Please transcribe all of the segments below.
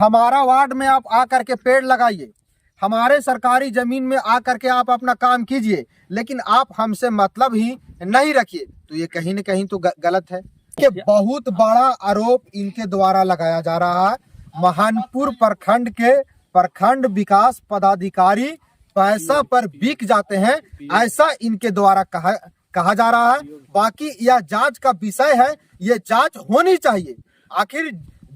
हमारा वार्ड में आप आकर के पेड़ लगाइए, हमारे सरकारी जमीन में आकर के आप अपना काम कीजिए, लेकिन आप हमसे मतलब ही नहीं रखिए, तो ये कहीं न कहीं तो गलत है। कि बहुत बड़ा आरोप इनके द्वारा लगाया जा रहा है। महानपुर प्रखंड के प्रखंड विकास पदाधिकारी पैसा पर बिक जाते हैं, ऐसा इनके द्वारा कहा जा रहा है। बाकी यह जांच का विषय है, ये जांच होनी चाहिए। आखिर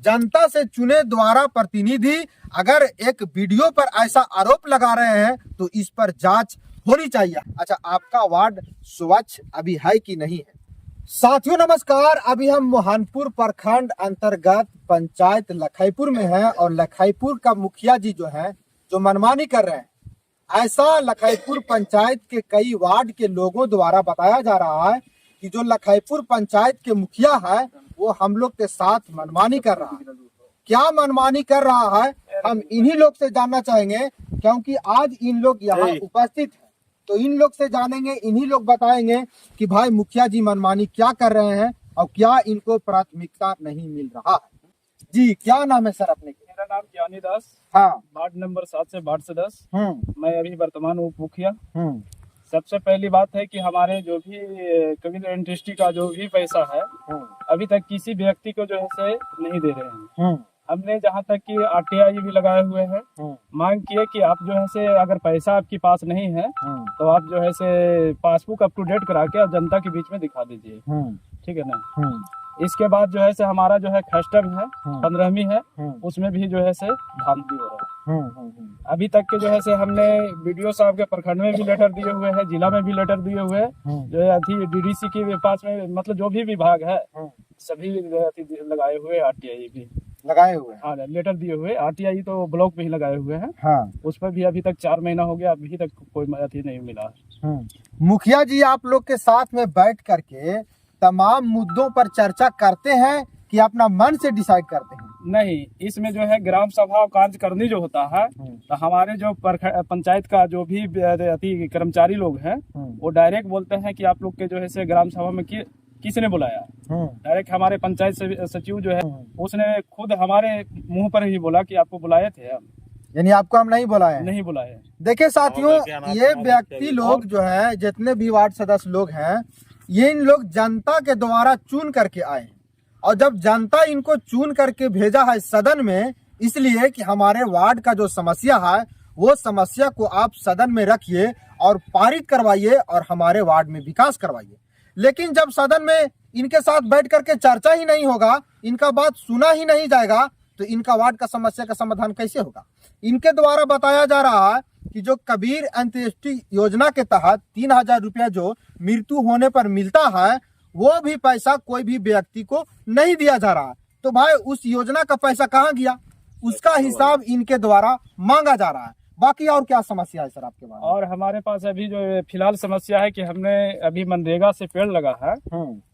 जनता से चुने द्वारा प्रतिनिधि अगर एक वीडियो पर ऐसा आरोप लगा रहे हैं तो इस पर जांच होनी चाहिए। अच्छा, आपका वार्ड स्वच्छ अभी है कि नहीं है? साथियों नमस्कार, अभी हम महानपुर प्रखंड अंतर्गत पंचायत लखईपुर में हैं और लखईपुर का मुखिया जी जो है जो मनमानी कर रहे हैं, ऐसा लखईपुर पंचायत के कई वार्ड के लोगों द्वारा बताया जा रहा है कि जो लखईपुर पंचायत के मुखिया है वो हम लोग के साथ मनमानी कर रहा है। क्या मनमानी कर रहा है हम इन्हीं लोग से जानना चाहेंगे, क्योंकि आज इन लोग यहाँ उपस्थित हैं, तो इन लोग से जानेंगे, इन्हीं लोग बताएंगे कि भाई मुखिया जी मनमानी क्या कर रहे हैं और क्या इनको प्राथमिकता नहीं मिल रहा है। जी, क्या नाम है सर अपने? मेरा नाम ज्ञानी दास। हाँ, वार्ड नंबर 7 से वार्ड से 10। मैं अभी वर्तमान उप मुखिया। सबसे पहली बात है कि हमारे जो भी कविता इंडस्ट्री का जो भी पैसा है अभी तक किसी व्यक्ति को जो है से नहीं दे रहे हैं। हमने जहाँ तक कि RTI भी लगाए हुए हैं, मांग किए कि आप जो है से अगर पैसा आपके पास नहीं है तो आप जो है से पासबुक अप टू डेट करा के जनता के बीच में दिखा दीजिए, ठीक है ना। इसके बाद जो है से हमारा जो है खस्टम है 15वीं है, उसमें भी जो है से धांधली हो रहा है। अभी तक के जो है से हमने BDO साहब के प्रखंड में भी लेटर दिए हुए हैं, जिला में भी लेटर दिए हुए हैं, जो है DDC के पास में, मतलब जो भी विभाग है सभी लगाए हुए, RTI भी लगाए हुए, हाँ लेटर दिए हुए। RTI तो ब्लॉक में ही लगाए हुए हैं। हाँ, उस पर भी अभी तक 4 महीना हो गया, अभी तक कोई अथी नहीं मिला। मुखिया जी आप लोग के साथ में बैठ करके तमाम मुद्दों पर चर्चा करते हैं कि अपना मन से डिसाइड करते हैं? नहीं, इसमें जो है ग्राम सभा कार्यकारिणी जो होता है तो हमारे जो पंचायत का जो भी कर्मचारी लोग हैं वो डायरेक्ट बोलते हैं कि आप लोग के जो है से ग्राम सभा में किसने बुलाया। डायरेक्ट हमारे पंचायत सचिव जो है उसने खुद हमारे मुंह पर ही बोला कि आपको बुलाए थे हम, यानी आपको हम नहीं बुलाए? नहीं बुलाए। देखिए साथियों, ये व्यक्ति लोग जो है, जितने भी वार्ड सदस्य लोग हैं, ये इन लोग जनता के द्वारा चुन करके आए हैं, और जब जनता इनको चुन करके भेजा है सदन में, इसलिए कि हमारे वार्ड का जो समस्या है वो समस्या को आप सदन में रखिए और पारित करवाइए और हमारे वार्ड में विकास करवाइए। लेकिन जब सदन में इनके साथ बैठ करके चर्चा ही नहीं होगा, इनका बात सुना ही नहीं जाएगा, तो इनका वार्ड का समस्या का समाधान कैसे होगा? इनके द्वारा बताया जा रहा है कि जो कबीर अंत्येष्टि योजना के तहत 3000 रुपया जो मृत्यु होने पर मिलता है, वो भी पैसा कोई भी व्यक्ति को नहीं दिया जा रहा है। तो भाई उस योजना का पैसा कहाँ गया, उसका हिसाब इनके द्वारा मांगा जा रहा है। बाकी और क्या समस्या है सर आपके पास? और हमारे पास अभी जो फिलहाल समस्या है कि हमने अभी मनरेगा से पेड़ लगा है,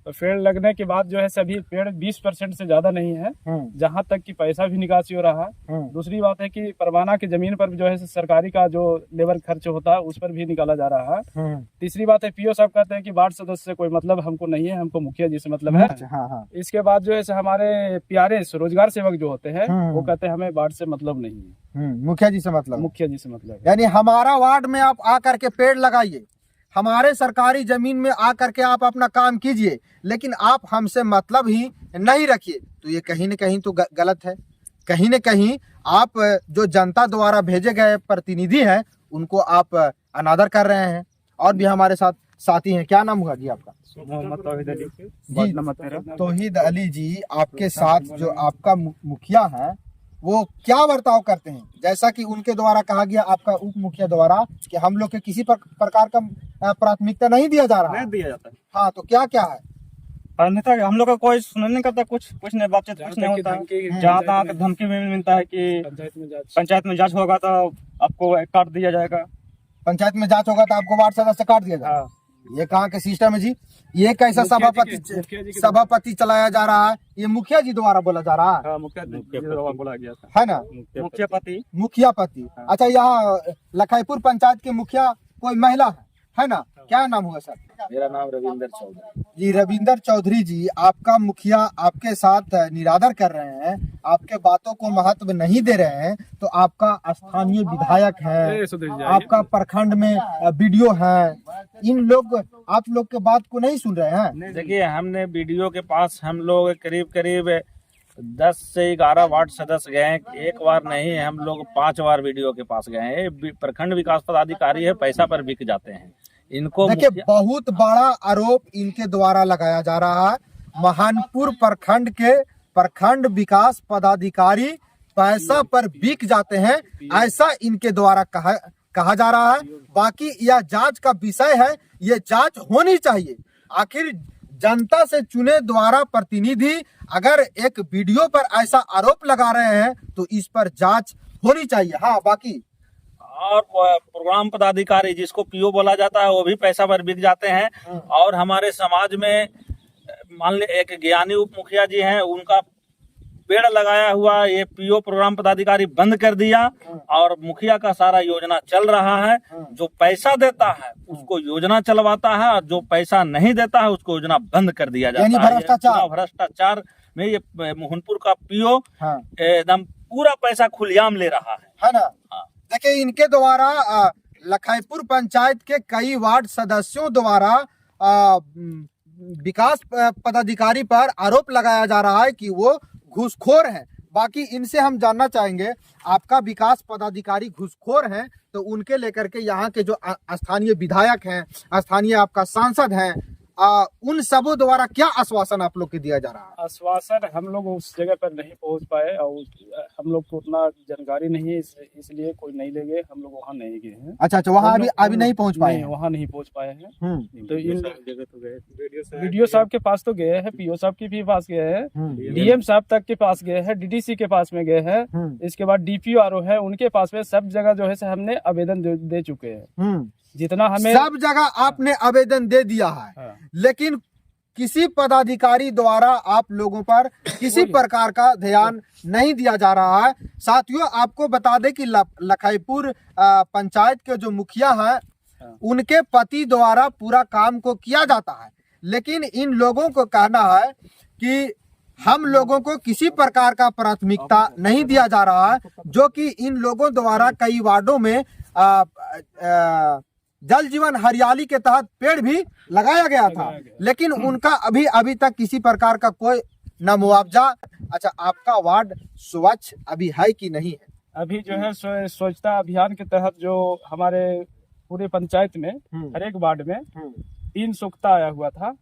तो पेड़ लगने के बाद जो है सभी पेड़ 20% से ज्यादा नहीं है, जहाँ तक कि पैसा भी निकासी हो रहा है। दूसरी बात है कि परवाना की जमीन पर जो है सरकारी का जो लेबर खर्च होता है उस पर भी निकाला जा रहा है। तीसरी बात है PO साहब कहते हैं कि वार्ड सदस्य से कोई मतलब हमको नहीं है, हमको मुखिया जी से मतलब है। इसके बाद जो है हमारे प्यारे रोजगार सेवक जो होते हैं वो कहते हैं हमें वार्ड से मतलब नहीं है, मुखिया जी से मतलब, मुखिया जी से मतलब। यानी हमारा वार्ड में आप आकर के पेड़ लगाइए, हमारे सरकारी जमीन में आकर के आप अपना काम कीजिए, लेकिन आप हमसे मतलब ही नहीं रखिए, तो ये कहीं न कहीं तो गलत है। कहीं न कहीं आप जो जनता द्वारा भेजे गए प्रतिनिधि हैं उनको आप अनादर कर रहे हैं। और भी हमारे साथ साथी हैं, क्या नाम हुआ जी आपका? मोहम्मद तौहीद अली जी, तौहीद अली जी, आपके साथ जो आपका मुखिया है वो क्या बर्ताव करते हैं? जैसा कि उनके द्वारा कहा गया आपका उप मुखिया द्वारा कि हम लोग के किसी प्रकार का प्राथमिकता नहीं दिया जा रहा है। नहीं दिया जाता है। हाँ, तो क्या क्या है? प्राथमिकता हम लोग का कोई सुनने नहीं करता, कुछ नहीं, बातचीत कुछ नहीं होता है। जहाँ तहाँ धमकी भी मिलता है कि पंचायत में जांच होगा तो आपको काट दिया जाएगा, पंचायत में जांच होगा तो आपको वार्ड सदस्य काट दिया जाएगा। ये कहाँ के सिस्टम है जी? ये कैसा सभापति चलाया जा रहा है? ये मुखिया जी द्वारा बोला जा रहा है, मुखिया द्वारा बोला गया है ना, मुखियापति। अच्छा, यहाँ लखईपुर पंचायत के मुखिया कोई महिला है ना? क्या नाम हुआ सर? मेरा नाम रविंदर चौधरी। जी रविंदर चौधरी जी, आपका मुखिया आपके साथ निरादर कर रहे हैं, आपके बातों को महत्व नहीं दे रहे हैं, तो आपका स्थानीय विधायक है, आपका प्रखंड में वीडियो है, इन लोग आप लोग के बात को नहीं सुन रहे हैं? देखिए, हमने वीडियो के पास हम लोग करीब 10 से 11 वार्ड सदस्य गए हैं। एक बार नहीं, हम लोग 5 बार वीडियो के पास गए हैं। प्रखंड विकास पदाधिकारी है, पैसा पर बिक जाते हैं। इनको देखिए, बहुत बड़ा आरोप इनके द्वारा लगाया जा रहा है। महानपुर प्रखंड के प्रखंड विकास पदाधिकारी पैसा पर बिक जाते हैं, ऐसा इनके द्वारा कहा जा रहा है। बाकी यह जांच का विषय है, ये जांच होनी चाहिए। आखिर जनता से चुने द्वारा प्रतिनिधि अगर एक वीडियो पर ऐसा आरोप लगा रहे हैं तो इस पर जांच होनी चाहिए। हाँ, बाकी और प्रोग्राम पदाधिकारी जिसको पीओ बोला जाता है, वो भी पैसा पर बिक जाते हैं। और हमारे समाज में मान ले एक ज्ञानी उप मुखिया जी हैं, उनका पेड़ लगाया हुआ ये पीओ प्रोग्राम पदाधिकारी बंद कर दिया, और मुखिया का सारा योजना चल रहा है। जो पैसा देता है उसको योजना चलवाता है, और जो पैसा नहीं देता है उसको योजना बंद कर दिया जाता है। भ्रष्टाचार में ये मोहनपुर का पीओ एकदम पूरा पैसा खुलेआम ले रहा है ना। देखिए, इनके द्वारा लखाईपुर पंचायत के कई वार्ड सदस्यों द्वारा विकास पदाधिकारी पर आरोप लगाया जा रहा है कि वो घूसखोर है। बाकी इनसे हम जानना चाहेंगे, आपका विकास पदाधिकारी घूसखोर हैं तो उनके लेकर के यहाँ के जो स्थानीय विधायक हैं, स्थानीय आपका सांसद हैं, उन सबों द्वारा क्या आश्वासन आप लोग को दिया जा रहा है? आश्वासन हम लोग उस जगह पर नहीं पहुंच पाए, और हम लोग को उतना जानकारी नहीं है, इसलिए कोई नहीं ले गए। हम लोग वहाँ नहीं गए हैं। अच्छा, वहाँ अभी नहीं पहुंच पाए? वहाँ नहीं पहुंच पाए हैं। तो इन वीडियो साहब के पास तो गए हैं, पीओ साहब के भी पास गए हैं, डीएम साहब तक के पास गए हैं, डीडीसी के पास में गए हैं, इसके बाद डीपीओ आरओ है उनके पास में, सब जगह जो है हमने आवेदन दे चुके हैं। जितना हमें सब जगह आपने आवेदन दे दिया है, लेकिन किसी पदाधिकारी द्वारा आप लोगों पर किसी प्रकार का ध्यान नहीं दिया जा रहा है। साथियों, आपको बता दें कि लखाईपुर पंचायत के जो मुखिया हैं, उनके पति द्वारा पूरा काम को किया जाता है, लेकिन इन लोगों को कहना है कि हम लोगों को किसी प्रकार का प्राथमिकता नहीं दिया जा रहा है, जो कि इन लोगों द्वारा कई वार्डों में जल जीवन हरियाली के तहत पेड़ भी लगाया गया था, लेकिन उनका अभी तक किसी प्रकार का कोई न मुआवजा। अच्छा, आपका वार्ड स्वच्छ अभी है कि नहीं है? अभी जो है स्वच्छता अभियान के तहत जो हमारे पूरे पंचायत में हर एक वार्ड में 3 सोख्ता आया हुआ था,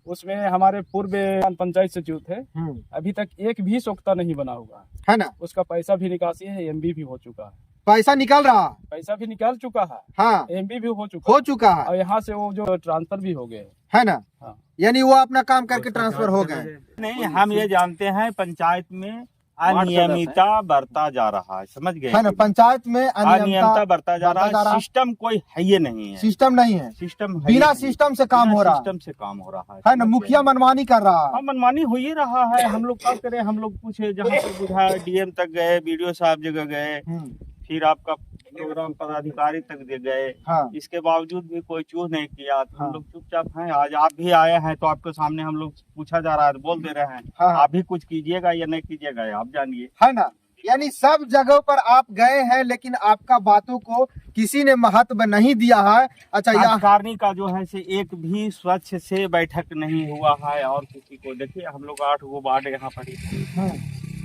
उसमें हमारे पूर्व पंचायत सचिव थे, अभी तक एक भी सोख्ता नहीं बना हुआ है ना। उसका पैसा भी निकासी है, एमबी भी हो चुका है, पैसा निकल रहा, पैसा भी निकाल चुका है, हाँ, एमबी भी हो चुका है, और यहाँ से वो जो ट्रांसफर भी हो गए है ना। हाँ। यानी वो अपना काम करके ट्रांसफर हो गए। नहीं, हम ये जानते हैं पंचायत में अनियमितता बढ़ता जा रहा है, समझ गए है ना। पंचायत में अनियमितता बढ़ता जा रहा है। सिस्टम कोई है ये नहीं है, सिस्टम नहीं है, सिस्टम बिना सिस्टम से काम हो रहा है, सिस्टम से काम हो रहा है ना। मुखिया मनमानी कर रहा है, मनमानी हो ही रहा है। हम लोग क्या करें, हम लोग पूछे, जहाँ से बुझा डीएम तक गए, बीडीओ साहब जगह गए, फिर आपका प्रोग्राम पदाधिकारी तक दे गए, हाँ। इसके बावजूद भी कोई चूज नहीं किया। हाँ। हम लोग चुपचाप हैं। आज आप भी आए हैं तो आपके सामने हम लोग पूछा जा रहा है, बोल दे रहे हैं। हाँ। आप भी कुछ कीजिएगा या नहीं कीजिएगा, आप जानिए, है ना। यानी सब जगह पर आप गए हैं, लेकिन आपका बातों को किसी ने महत्व नहीं दिया है। अच्छा, राजकारणी का जो है से एक भी स्वच्छ से बैठक नहीं हुआ है, और किसी को देखिए, हम लोग 8 गो वार्ड यहाँ पर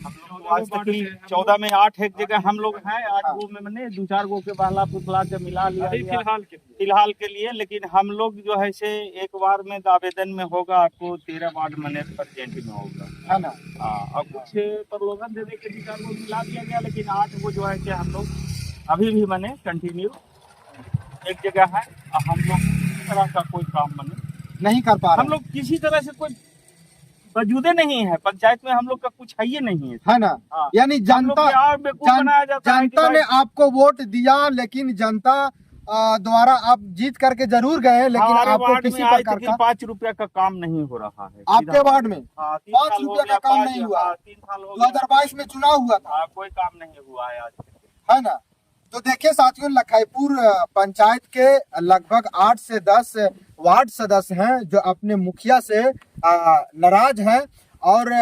हम लोग आज तक 14 में 8 एक जगह हम लोग हैं, 8 गो में मैंने 2-4 गो के बहला पुतला के मिला लिया फिलहाल के लिए। लेकिन हम लोग जो है से एक बार में आवेदन में होगा, आपको 13 वार्ड मैंने परसेंट में होगा, है ना। और कुछ प्रलोभन देने के 2-4 गो मिला दिया गया, लेकिन 8 गो जो है कि हम लोग अभी भी मैंने कंटिन्यू एक जगह है। हम लोग किसी तरह का कोई काम मैंने नहीं कर पा रहे, हम लोग किसी तरह से कोई वजूदे नहीं है पंचायत में, हम लोग का कुछ है ये नहीं है ना। यानी जनता ने आपको वोट दिया, लेकिन जनता द्वारा आप जीत करके जरूर गए, लेकिन आपको किसी प्रकार का 5 रुपया का काम नहीं हो रहा है आपके वार्ड में। 5 रुपया का काम नहीं हुआ। 3 साल हो 2022 में चुनाव हुआ था, कोई काम नहीं हुआ है आज, है ना। तो देखिए साथियों, लखाईपुर पंचायत के लगभग 8 से 10 वार्ड सदस्य हैं जो अपने मुखिया से नाराज हैं, और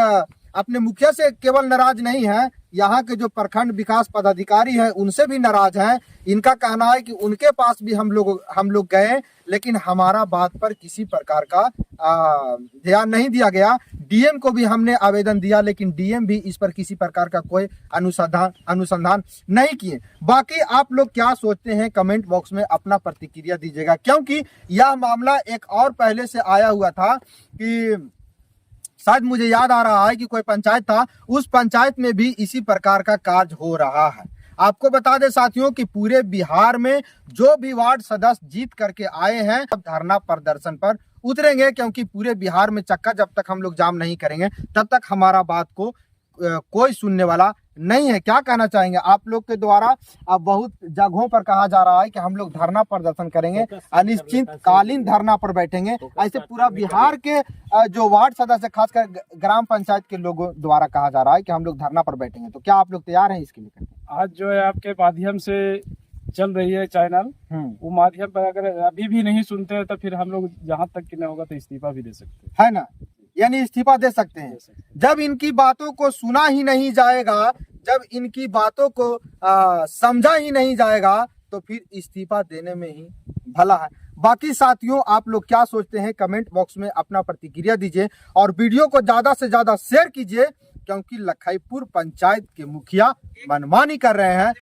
अपने मुखिया से केवल नाराज नहीं है, यहाँ के जो प्रखंड विकास पदाधिकारी हैं उनसे भी नाराज हैं। इनका कहना है कि उनके पास भी हम लोग गए, लेकिन हमारा बात पर किसी प्रकार का ध्यान नहीं दिया गया। डीएम को भी हमने आवेदन दिया, लेकिन डीएम भी इस पर किसी प्रकार का कोई अनुसंधान नहीं किए। बाकी आप लोग क्या सोचते हैं कमेंट बॉक्स में अपना प्रतिक्रिया दीजिएगा, क्योंकि यह मामला एक और पहले से आया हुआ था कि शायद मुझे याद आ रहा है कि कोई पंचायत था, उस पंचायत में भी इसी प्रकार का कार्य हो रहा है। आपको बता दें साथियों कि पूरे बिहार में जो भी वार्ड सदस्य जीत करके आए हैं अब धरना प्रदर्शन पर उतरेंगे, क्योंकि पूरे बिहार में चक्का जब तक हम लोग जाम नहीं करेंगे तब तक हमारा बात को कोई सुनने वाला नहीं है। क्या कहना चाहेंगे आप लोग के द्वारा? अब बहुत जगहों पर कहा जा रहा है कि हम लोग धरना प्रदर्शन करेंगे, अनिश्चितकालीन धरना पर बैठेंगे। ऐसे पूरा बिहार के जो वार्ड सदस्य खासकर ग्राम पंचायत के लोगों द्वारा कहा जा रहा है कि हम लोग धरना पर बैठेंगे। तो क्या आप लोग तैयार हैं इसके लिए? आज जो है आपके माध्यम से चल रही है चैनल, वो माध्यम पर अगर अभी भी नहीं सुनते हैं तो फिर हम लोग जहाँ तक कि नहीं होगा तो इस्तीफा भी दे सकते है ना, यानी इस्तीफा दे सकते हैं। जब इनकी बातों को सुना ही नहीं जाएगा, जब इनकी बातों को समझा ही नहीं जाएगा, तो फिर इस्तीफा देने में ही भला है। बाकी साथियों आप लोग क्या सोचते हैं कमेंट बॉक्स में अपना प्रतिक्रिया दीजिए, और वीडियो को ज्यादा से ज्यादा शेयर कीजिए, क्योंकि लखाईपुर पंचायत के मुखिया मनमानी कर रहे हैं।